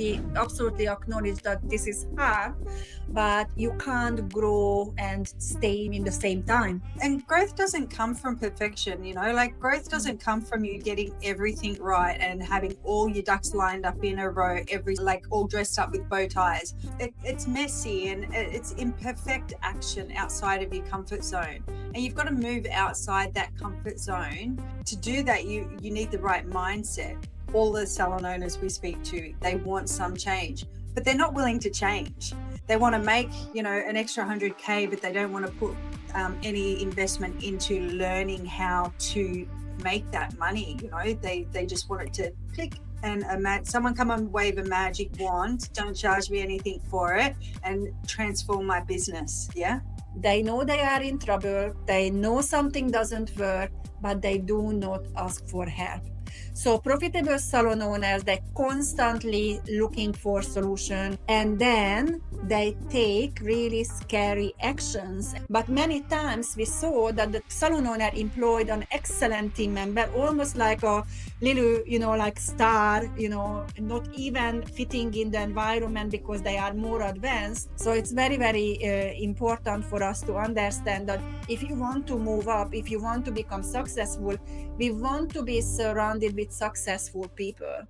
We absolutely acknowledge that this is hard, but you can't grow and stay in the same time. And growth doesn't come from perfection, like growth doesn't come from you getting everything right and having all your ducks lined up in a row, all dressed up with bow ties. It's messy and it's imperfect action outside of your comfort zone. And you've got to move outside that comfort zone. To do that, you need the right mindset. All the salon owners we speak to, they want some change, but they're not willing to change. They want to make, an extra 100K, but they don't want to put any investment into learning how to make that money. They just want it to click and someone come and wave a magic wand, don't charge me anything for it, and transform my business. Yeah. They know they are in trouble, they know something doesn't work, but they do not ask for help. So profitable salon owners, they're constantly looking for solutions, and then they take really scary actions. But many times we saw that the salon owner employed an excellent team member, almost like a little, like star, not even fitting in the environment because they are more advanced. So it's very, very important for us to understand that if you want to move up, if you want to become successful, we want to be surrounded with successful people.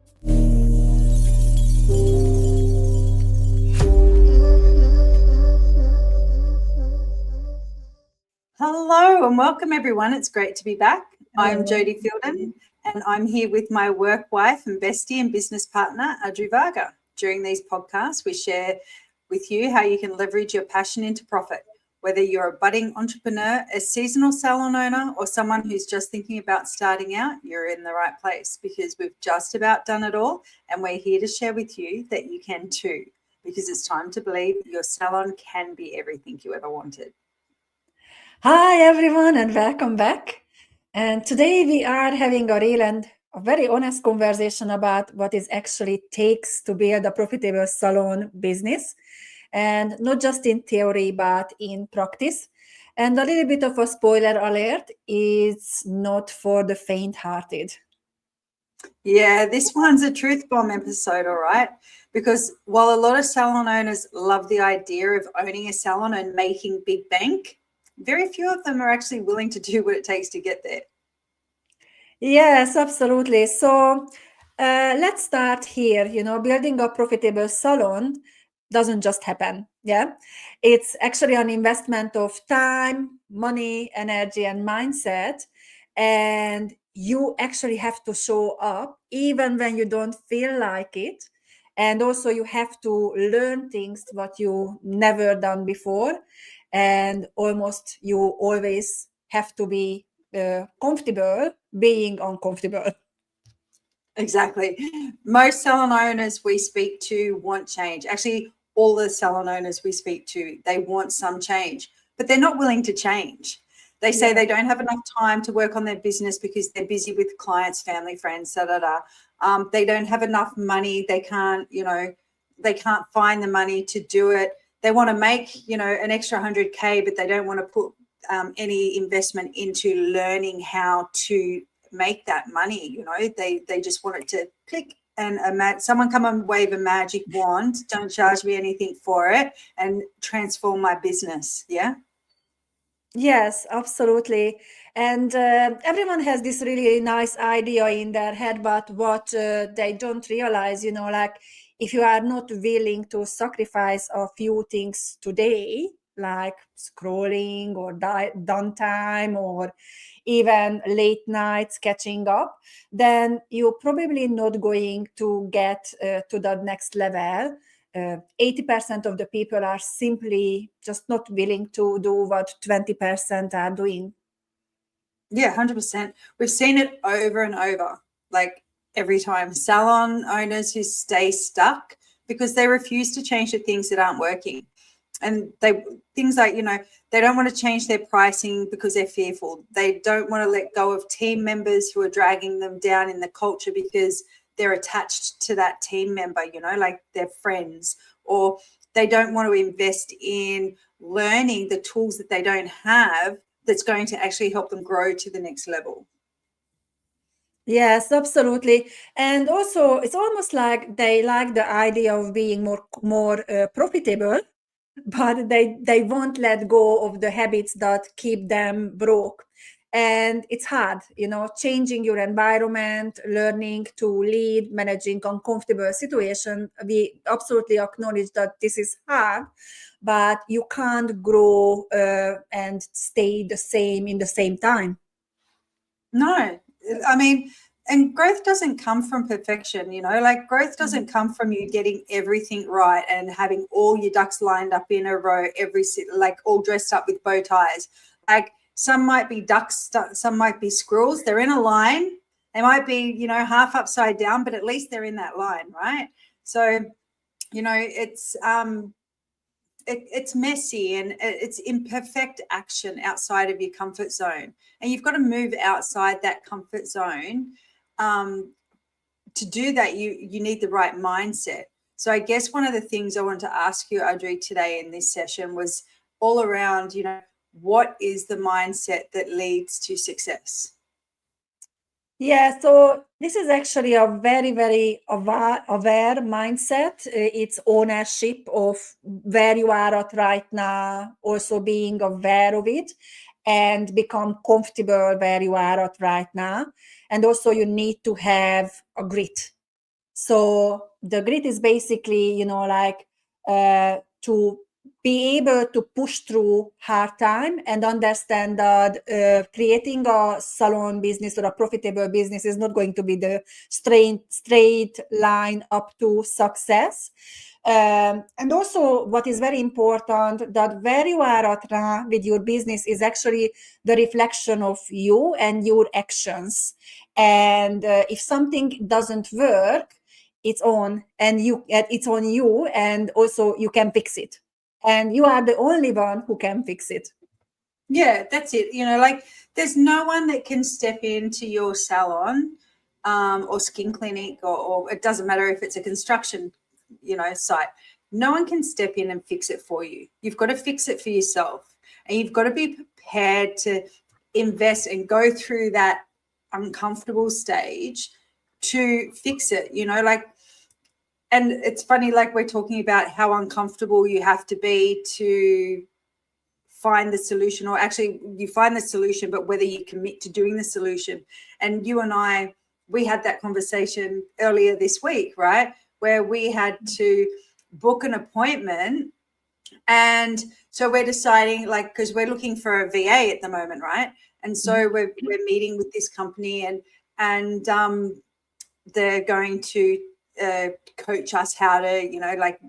Hello and welcome everyone. It's great to be back. I'm Jodie Fielden and I'm here with my work wife and bestie and business partner, Adri Varga. During these podcasts, we share with you how you can leverage your passion into profit. Whether you're a budding entrepreneur, a seasonal salon owner, or someone who's just thinking about starting out, you're in the right place because we've just about done it all. And we're here to share with you that you can too, because it's time to believe your salon can be everything you ever wanted. Hi, everyone, and welcome back. And today we are having a real and a very honest conversation about what it actually takes to build a profitable salon business. And not just in theory, but in practice. And a little bit of a spoiler alert, it's not for the faint-hearted. Yeah, this one's a truth bomb episode, all right? Because while a lot of salon owners love the idea of owning a salon and making big bank, very few of them are actually willing to do what it takes to get there. Yes, absolutely. So let's start here. Building a profitable salon doesn't just happen. Yeah. It's actually an investment of time, money, energy, and mindset. And you actually have to show up even when you don't feel like it. And also you have to learn things what you never done before. And almost you always have to be comfortable being uncomfortable. Exactly. Most salon owners we speak to want change. Actually, all the salon owners we speak to, they want some change, but they're not willing to change. They say they don't have enough time to work on their business because they're busy with clients, family, friends, They don't have enough money. They can't, they can't find the money to do it. They want to make, an extra 100K, but they don't want to put any investment into learning how to make that money. They just want it to click and someone come and wave a magic wand, don't charge me anything for it, and transform my business. Yeah. Yes, absolutely. And everyone has this really nice idea in their head, but what they don't realize, like if you are not willing to sacrifice a few things today, like scrolling or downtime or even late nights catching up, then you're probably not going to get to the next level. 80% of the people are simply just not willing to do what 20% are doing. Yeah, 100%. We've seen it over and over, like every time. Salon owners who stay stuck because they refuse to change the things that aren't working. And things like, they don't want to change their pricing because they're fearful. They don't want to let go of team members who are dragging them down in the culture because they're attached to that team member, like they're friends, or they don't want to invest in learning the tools that they don't have that's going to actually help them grow to the next level. Yes, absolutely. And also, it's almost like they like the idea of being more profitable, but they won't let go of the habits that keep them broke. And it's hard, changing your environment, learning to lead, managing uncomfortable situation. We absolutely acknowledge that this is hard, but you can't grow and stay the same in the same time. No, I mean, and growth doesn't come from perfection, like growth doesn't come from you getting everything right and having all your ducks lined up in a row, like all dressed up with bow ties. Like some might be ducks, some might be squirrels. They're in a line. They might be, half upside down, but at least they're in that line, right? So, it's messy and it's imperfect action outside of your comfort zone, and you've got to move outside that comfort zone. To do that, you need the right mindset. So I guess one of the things I wanted to ask you, Adri, today in this session was all around, what is the mindset that leads to success? Yeah, so this is actually a very, very aware mindset. It's ownership of where you are at right now, also being aware of it and become comfortable where you are at right now. And also, you need to have a grit. So the grit is basically, like to be able to push through hard time and understand that creating a salon business or a profitable business is not going to be the straight line up to success. And also, what is very important, that where you are at now with your business is actually the reflection of you and your actions. And if something doesn't work, it's on you, and also you can fix it, and you are the only one who can fix it. Yeah, that's it. Like there's no one that can step into your salon or skin clinic, or it doesn't matter if it's a construction, site. No one can step in and fix it for you. You've got to fix it for yourself, and you've got to be prepared to invest and go through that uncomfortable stage to fix it. Like, and it's funny, like we're talking about how uncomfortable you have to be to find the solution, or actually you find the solution, but whether you commit to doing the solution. And you and I, we had that conversation earlier this week, right, where we had to book an appointment. And so we're deciding, like, because we're looking for a VA at the moment, right? And so we're meeting with this company, and they're going to coach us how to, like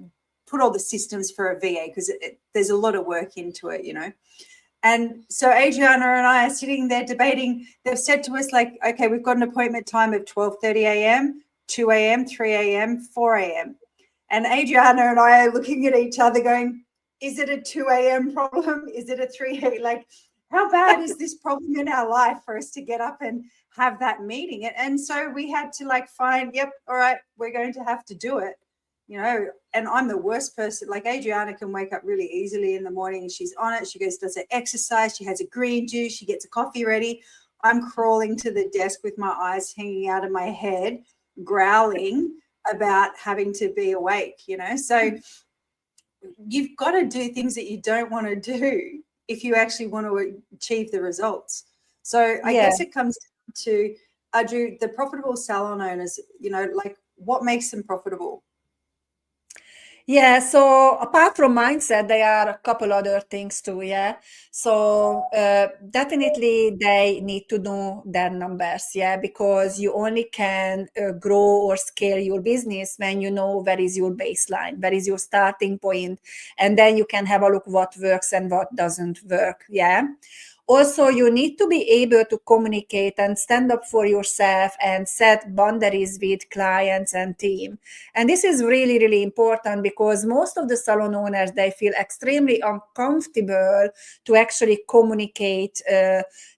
put all the systems for a VA, because there's a lot of work into it, And so Adriana and I are sitting there debating. They've said to us, like, okay, we've got an appointment time of 12:30 a.m., 2 a.m., 3 a.m., 4 a.m. And Adriana and I are looking at each other going, is it a 2 a.m. problem? Is it a 3 a.m.? Like, how bad is this problem in our life for us to get up and have that meeting? And so we had to like find, yep, all right, we're going to have to do it. And I'm the worst person. Like Adriana can wake up really easily in the morning and she's on it. She goes, does her exercise. She has a green juice. She gets a coffee ready. I'm crawling to the desk with my eyes hanging out of my head, growling about having to be awake, So you've got to do things that you don't want to do if you actually want to achieve the results. So I guess it comes to, Adri, the profitable salon owners, like what makes them profitable? Yeah, so apart from mindset, there are a couple other things too. Yeah, so definitely they need to know their numbers. Yeah, because you only can grow or scale your business when you know where is your baseline, where is your starting point, and then you can have a look what works and what doesn't work. Yeah. Also, you need to be able to communicate and stand up for yourself and set boundaries with clients and team. And this is really, really important, because most of the salon owners, they feel extremely uncomfortable to actually communicate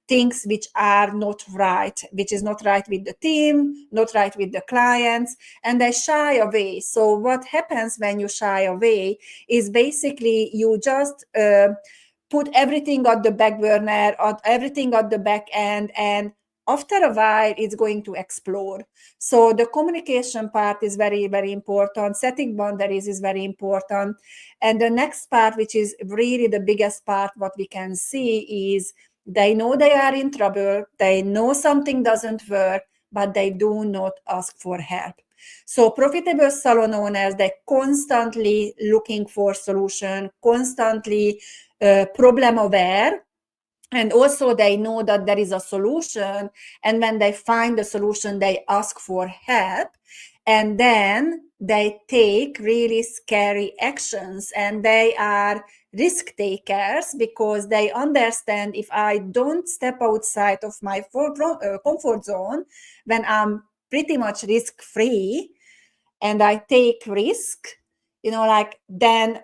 things which are not right, which is not right with the team, not right with the clients, and they shy away. So what happens when you shy away is basically you just put everything on the back burner, or everything on the back end, and after a while it's going to explode. So the communication part is very, very important. Setting boundaries is very important. And the next part, which is really the biggest part, what we can see is they know they are in trouble, they know something doesn't work, but they do not ask for help. So profitable salon owners, they constantly looking for solution, constantly problem aware, and also they know that there is a solution, and when they find the solution they ask for help, and then they take really scary actions, and they are risk takers because they understand if I don't step outside of my comfort zone when I'm pretty much risk free and I take risk, like then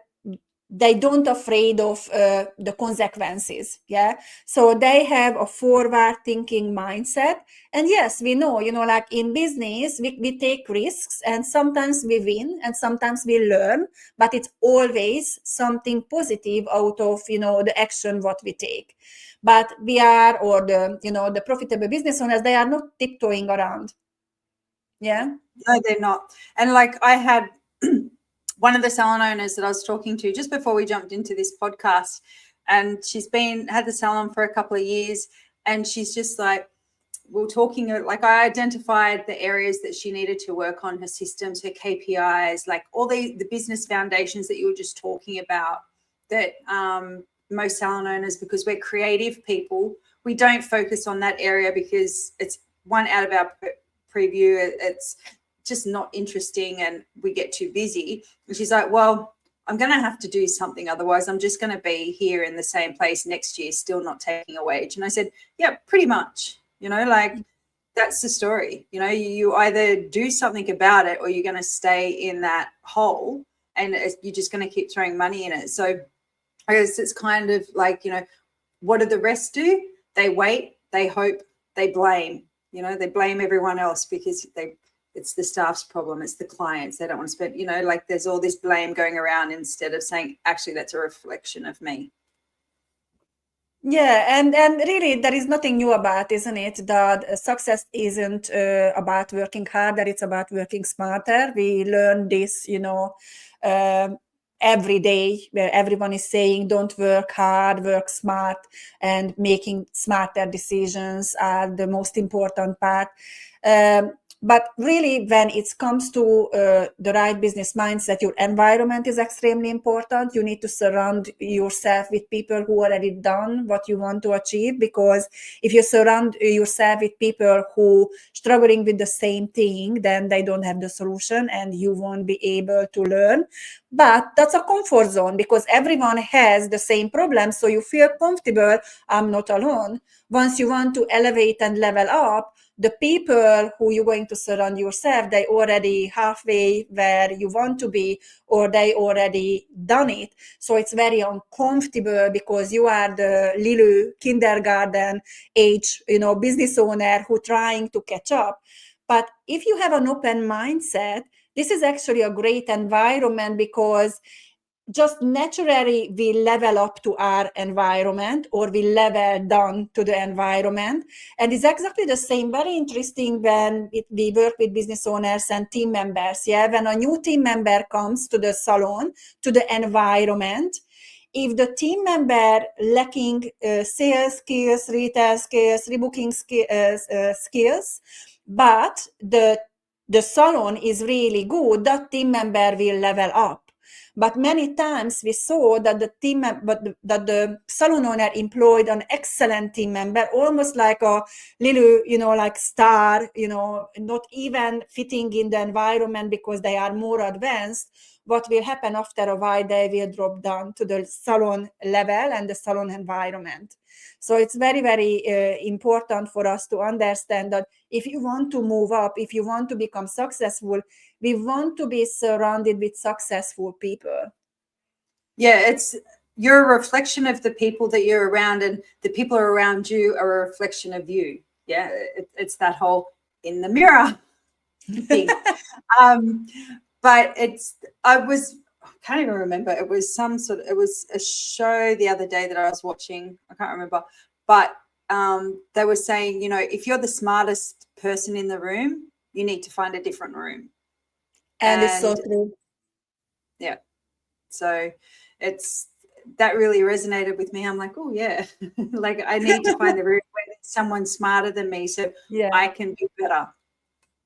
they don't afraid of the consequences. Yeah, so they have a forward thinking mindset. And yes, we know, like in business we take risks, and sometimes we win and sometimes we learn, but it's always something positive out of the action what we take. But we are, or the profitable business owners, they are not tiptoeing around. Yeah. No, they're not. And like I had one of the salon owners that I was talking to just before we jumped into this podcast, and she's had the salon for a couple of years, and she's just like, we're talking, like I identified the areas that she needed to work on, her systems, her KPIs, like all the business foundations that you were just talking about, that most salon owners, because we're creative people, we don't focus on that area because it's one out of our preview. It's just not interesting and we get too busy. And she's like, well, I'm going to have to do something. Otherwise, I'm just going to be here in the same place next year, still not taking a wage. And I said, yeah, pretty much, like that's the story. You either do something about it or you're going to stay in that hole and you're just going to keep throwing money in it. So I guess it's kind of like, what do the rest do? They wait, they hope, they blame. They blame everyone else because it's the staff's problem, it's the clients, they don't want to spend, like there's all this blame going around instead of saying, actually, that's a reflection of me. Yeah, and really there is nothing new about, isn't it, that success isn't about working harder, it's about working smarter. We learn this, every day, where everyone is saying don't work hard, work smart, and making smarter decisions are the most important part. But really, when it comes to the right business mindset, your environment is extremely important. You need to surround yourself with people who already done what you want to achieve, because if you surround yourself with people who struggling with the same thing, then they don't have the solution and you won't be able to learn. But that's a comfort zone because everyone has the same problem. So you feel comfortable, I'm not alone. Once you want to elevate and level up, the people who you're going to surround yourself, they already halfway where you want to be, or they already done it. So it's very uncomfortable because you are the little kindergarten age, business owner who trying to catch up. But if you have an open mindset, this is actually a great environment because just naturally we level up to our environment, or we level down to the environment. And it's exactly the same, very interesting when we work with business owners and team members. Yeah, when a new team member comes to the salon, to the environment, if the team member lacking sales skills, retail skills, rebooking skills, but the salon is really good, that team member will level up. But many times we saw that the salon owner employed an excellent team member, almost like a little, like star, not even fitting in the environment because they are more advanced. What will happen after a while, they will drop down to the salon level and the salon environment. So it's very, very important for us to understand that if you want to move up, if you want to become successful, we want to be surrounded with successful people. Yeah, you're a reflection of the people that you're around, and the people around you are a reflection of you. Yeah, it's that whole in the mirror thing. But I can't even remember. It was it was a show the other day that I was watching. I can't remember, but they were saying, you know, if you're the smartest person in the room, you need to find a different room. And it's so true. Yeah. So it's, that really resonated with me. I'm like, oh yeah, like I need to find the room where there's someone smarter than me so Yeah. I can be better.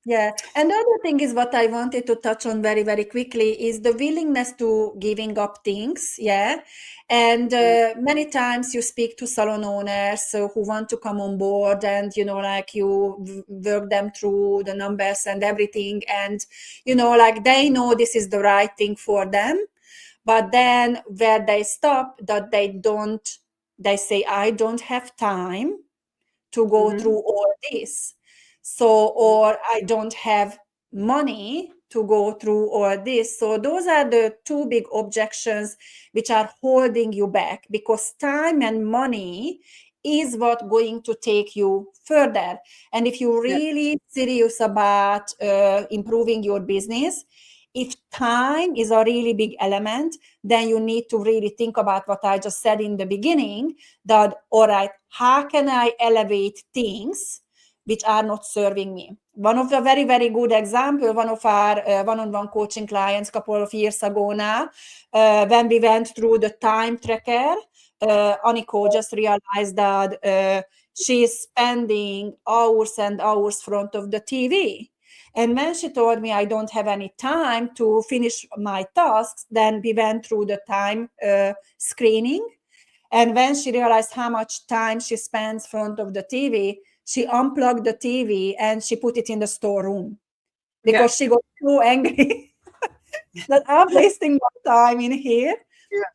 Yeah. And the other thing is what I wanted to touch on very, very quickly is the willingness to giving up things. Yeah. And many times you speak to salon owners who want to come on board and, you know, like you work them through the numbers and everything. And, you know, like they know this is the right thing for them. But then where they stop, that they say, I don't have time to go through all this. So, or I don't have money to go through all this. So those are the two big objections which are holding you back, because time and money is what going to take you further. And if you're really serious about improving your business, if time is a really big element, then you need to really think about what I just said in the beginning, that, all right, how can I elevate things which are not serving me? One of the very, very good example, one of our one-on-one coaching clients a couple of years ago now, when we went through the time tracker, Aniko just realized that she's spending hours and hours front of the TV. And when she told me I don't have any time to finish my tasks, then we went through the time screening. And when she realized how much time she spends front of the TV, she unplugged the TV and she put it in the storeroom because she got so angry that I'm wasting my time in here.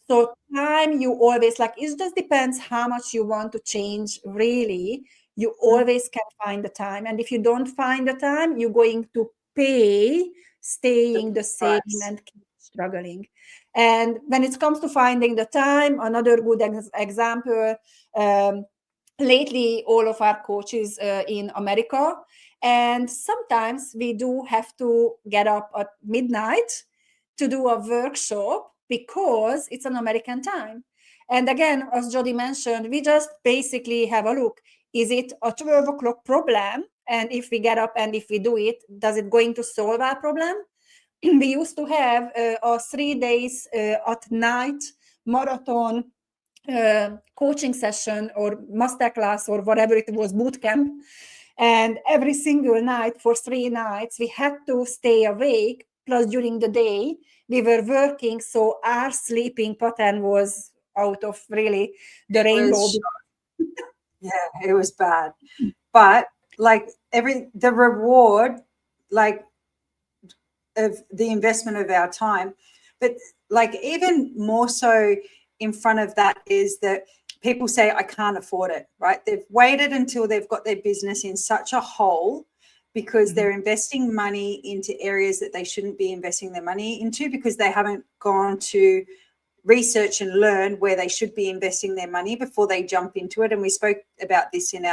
So time, you always, like, it just depends how much you want to change, really. You always can find the time. And if you don't find the time, you're going to pay staying the same and keep struggling. And when it comes to finding the time, another good example, lately all of our coaches in America, and sometimes we do have to get up at midnight to do a workshop because it's an American time. And again, as Jodie mentioned, we just basically have a look. Is it a 12 o'clock problem? And if we get up and if we do it, does it going to solve our problem? We used to have a 3 days at night marathon coaching session or masterclass or whatever it was, boot camp. And every single night for 3 nights, we had to stay awake. Plus, during the day, we were working. So our sleeping pattern was out of really the rainbow. Yeah, it was bad. But like the reward, like of the investment of our time, but like even more so in front of that is that people say, I can't afford it, right? They've waited until they've got their business in such a hole because they're investing money into areas that they shouldn't be investing their money into because they haven't gone to research and learn where they should be investing their money before they jump into it. And we spoke about this in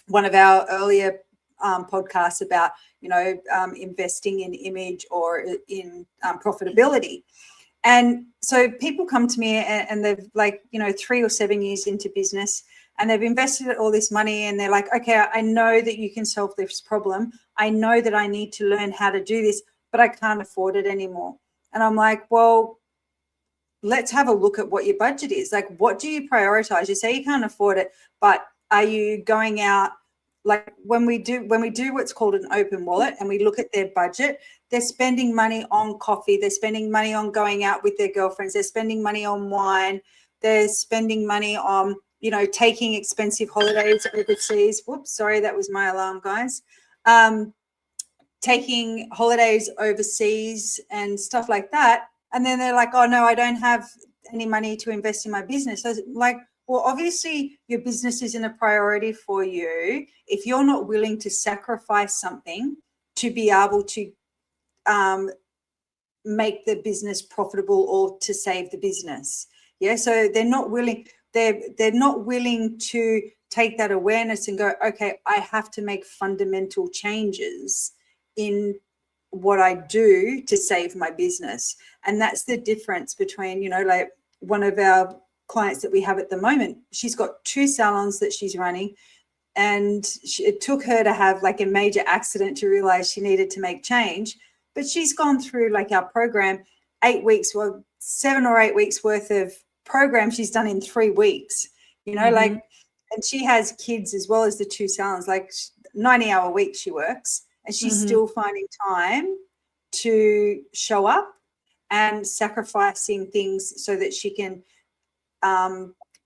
one of our earlier podcasts about, you know, investing in image or in profitability. And so people come to me and they've, like, you know, 3 or 7 years into business and they've invested all this money and they're like, okay, I know that you can solve this problem. I know that I need to learn how to do this, but I can't afford it anymore. And I'm like, well, let's have a look at what your budget is. Like, what do you prioritize? You say you can't afford it, but are you going out? Like when we do what's called an open wallet and we look at their budget, they're spending money on coffee, they're spending money on going out with their girlfriends, they're spending money on wine, they're spending money on, you know, taking expensive holidays overseas. Whoops, sorry, that was my alarm, guys. Taking holidays overseas and stuff like that. And then they're like, oh no, I don't have any money to invest in my business. So like, well, obviously your business isn't a priority for you if you're not willing to sacrifice something to be able to make the business profitable or to save the business. Yeah. So they're not willing, they're not willing to take that awareness and go, okay, I have to make fundamental changes in what I do to save my business. And that's the difference between, you know, like one of our clients that we have at the moment, she's got 2 salons that she's running, and it took her to have like a major accident to realize she needed to make change. But she's gone through like our program, 8 weeks, well, 7 or 8 weeks worth of program she's done in 3 weeks, you know, like, and she has kids as well as the 2 salons, like 90-hour week she works, and she's still finding time to show up and sacrificing things so that she can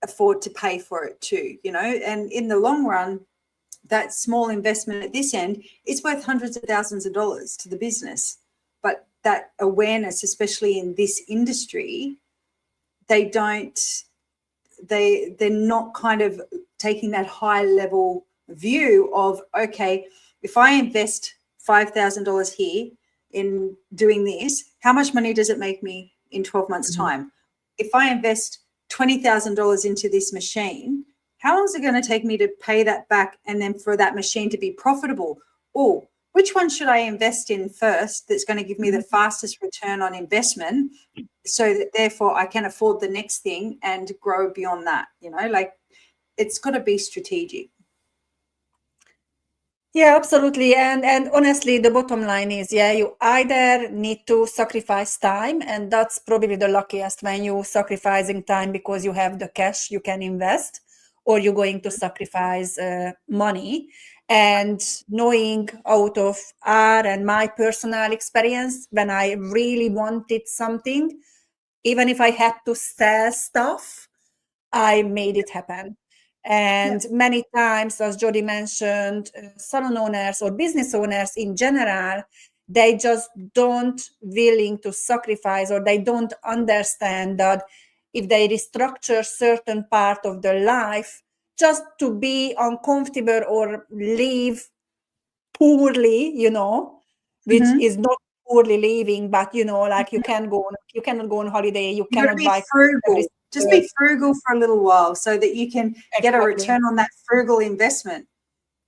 afford to pay for it too, you know. And in the long run, that small investment at this end is worth hundreds of thousands of dollars to the business. But that awareness, especially in this industry, they're not kind of taking that high level view of, okay, if I invest $5,000 here in doing this, how much money does it make me in 12 months time? If I invest $20,000 into this machine, how long is it going to take me to pay that back and then for that machine to be profitable? Or which one should I invest in first that's going to give me the fastest return on investment, so that therefore I can afford the next thing and grow beyond that? You know, like, it's got to be strategic. Yeah, absolutely. And honestly, the bottom line is, yeah, you either need to sacrifice time, and that's probably the luckiest when you sacrificing time because you have the cash you can invest, or you're going to sacrifice money. And knowing out of our and my personal experience, when I really wanted something, even if I had to sell stuff, I made it happen. And many times, as Jodie mentioned, salon owners or business owners in general, they just don't willing to sacrifice, or they don't understand that if they restructure certain part of their life just to be uncomfortable or live poorly, you know, which is not poorly living, but you know, like you cannot go on holiday, you cannot be buy frugal. Just be frugal for a little while so that you can get a return on that frugal investment.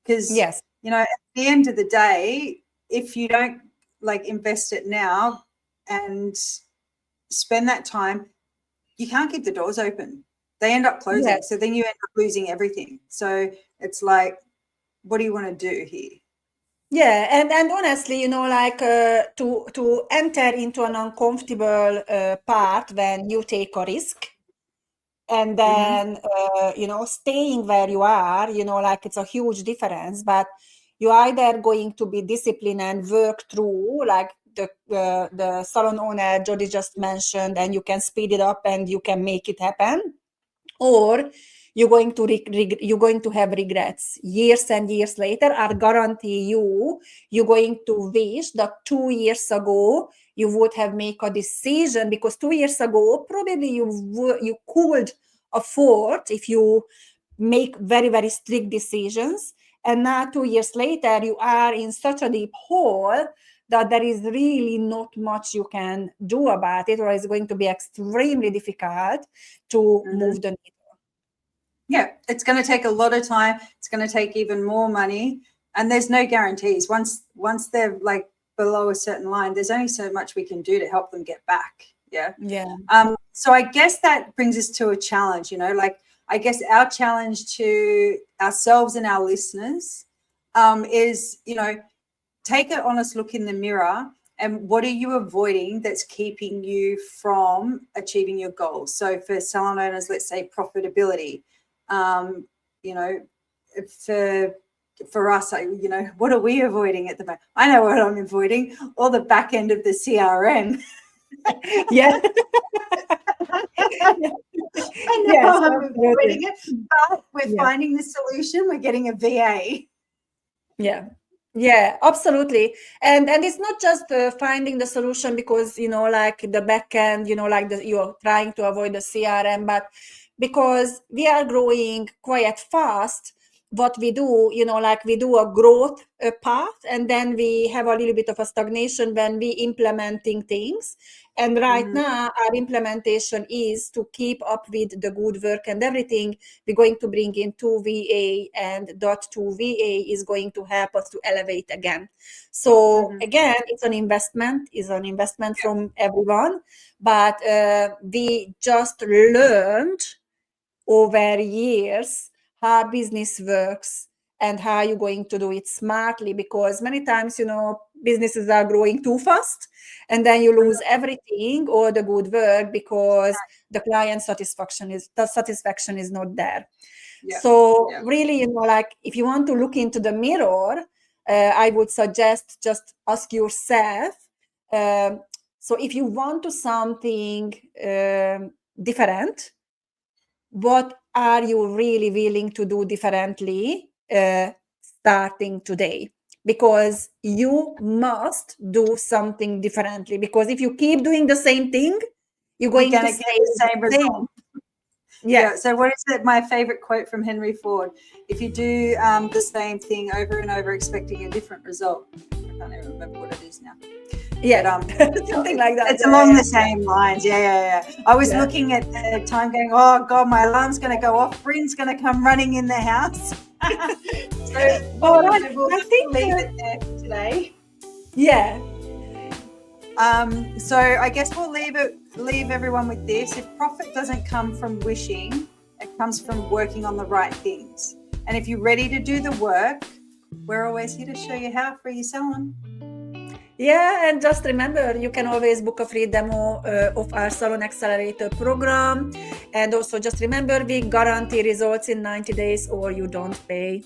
Because, you know, at the end of the day, if you don't like invest it now and spend that time, you can't keep the doors open. They end up closing. So then you end up losing everything. So it's like, what do you want to do here? Yeah, and honestly, you know, like to enter into an uncomfortable part when you take a risk, and then you know, staying where you are, you know, like it's a huge difference. But you're either going to be disciplined and work through, like the salon owner Jodie just mentioned, and you can speed it up and you can make it happen, or you're going to have regrets years and years later. I guarantee you're going to wish that 2 years ago you would have made a decision, because 2 years ago probably you could afford if you make very, very strict decisions, and now 2 years later you are in such a deep hole that there is really not much you can do about it, or it's going to be extremely difficult to move the needle. Yeah, it's going to take a lot of time. It's going to take even more money, and there's no guarantees. Once they're like below a certain line, there's only so much we can do to help them get back. Yeah. So I guess that brings us to a challenge, you know, like I guess our challenge to ourselves and our listeners is, you know, take an honest look in the mirror, and what are you avoiding that's keeping you from achieving your goals? So for salon owners, let's say profitability. You know, for us, you know, what are we avoiding at the moment? I know what I'm avoiding, all the back end of the CRM. Yeah. I know I'm avoiding it, but we're finding the solution. We're getting a VA. Yeah, absolutely. And it's not just finding the solution because, you know, like the back end, you know, like you're trying to avoid the CRM, but because we are growing quite fast, what we do, you know, like we do a growth path, and then we have a little bit of a stagnation when we implementing things. And right now, our implementation is to keep up with the good work and everything. We're going to bring in 2 VA, and that 2 VA is going to help us to elevate again. So again, it's an investment from everyone. But we just learned over years how business works and how you're going to do it smartly, because many times, businesses are growing too fast and then you lose everything, all the good work, because the client satisfaction is not there. So really, like if you want to look into the mirror, I would suggest just ask yourself, so if you want to something different, what are you really willing to do differently starting today? Because you must do something differently, because if you keep doing the same thing, you're going to get the same result. Yeah. So what is it? My favorite quote from Henry Ford: "If you do the same thing over and over, expecting a different result." I can't even remember what it is now. Yeah, but, something like that. It's along the same lines. Yeah. I was looking at the time, going, "Oh God, my alarm's going to go off. Bryn's going to come running in the house." So I think leave it there for today. Yeah. So I guess we'll leave everyone with this. If profit doesn't come from wishing, it comes from working on the right things. And if you're ready to do the work, we're always here to show you how for your salon. Yeah, and just remember, you can always book a free demo of our Salon Accelerator program. And also just remember, we guarantee results in 90 days or you don't pay.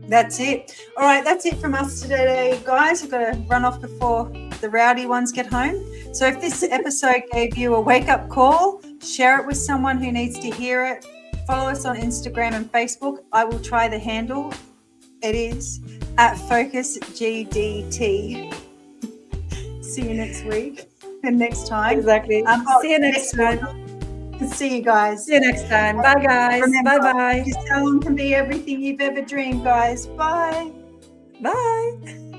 That's it. All right, that's it from us today, guys. We've got to run off before the rowdy ones get home. So if this episode gave you a wake-up call, share it with someone who needs to hear it. Follow us on Instagram and Facebook. I will try the handle. It is @FocusGDT. See you next week and next time. Exactly. See you next time. See you guys. See you next time. Bye, guys. Bye-bye. Your salon can be everything you've ever dreamed, guys. Bye. Bye.